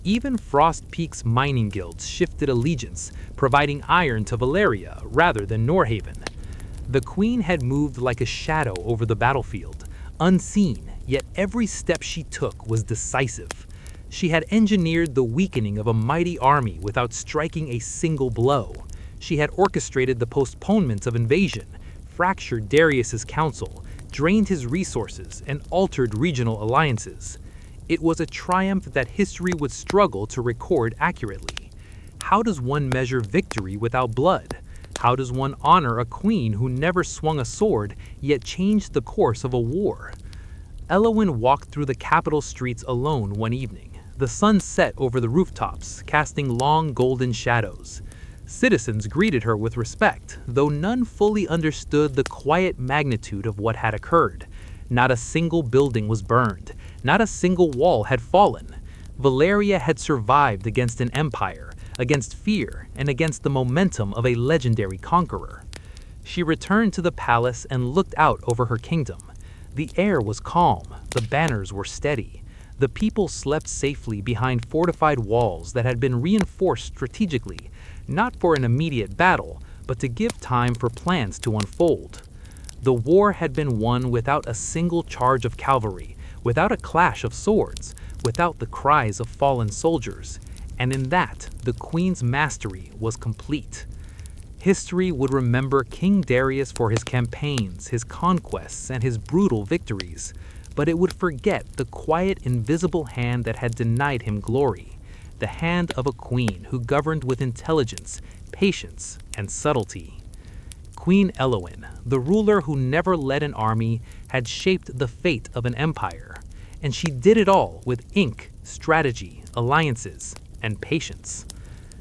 Even Frost Peak's mining guilds shifted allegiance, providing iron to Valeria rather than Norhaven. The queen had moved like a shadow over the battlefield, unseen, yet every step she took was decisive. She had engineered the weakening of a mighty army without striking a single blow. She had orchestrated the postponement of invasion, fractured Darius's council, drained his resources, and altered regional alliances. It was a triumph that history would struggle to record accurately. How does one measure victory without blood? How does one honor a queen who never swung a sword, yet changed the course of a war? Elowyn walked through the capital streets alone one evening. The sun set over the rooftops, casting long golden shadows. Citizens greeted her with respect, though none fully understood the quiet magnitude of what had occurred. Not a single building was burned. Not a single wall had fallen. Valeria had survived against an empire, against fear, and against the momentum of a legendary conqueror. She returned to the palace and looked out over her kingdom. The air was calm, the banners were steady. The people slept safely behind fortified walls that had been reinforced strategically, not for an immediate battle, but to give time for plans to unfold. The war had been won without a single charge of cavalry, without a clash of swords, without the cries of fallen soldiers, and in that, the queen's mastery was complete. History would remember King Darius for his campaigns, his conquests, and his brutal victories, but it would forget the quiet, invisible hand that had denied him glory, the hand of a queen who governed with intelligence, patience, and subtlety. Queen Elowyn, the ruler who never led an army, had shaped the fate of an empire, and she did it all with ink, strategy, alliances, and patience.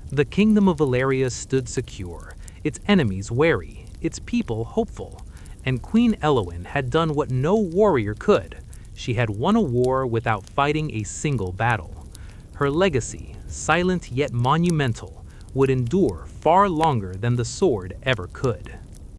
The kingdom of Valeria stood secure, its enemies wary, its people hopeful, and Queen Elowyn had done what no warrior could. She had won a war without fighting a single battle. Her legacy, silent yet monumental, would endure far longer than the sword ever could.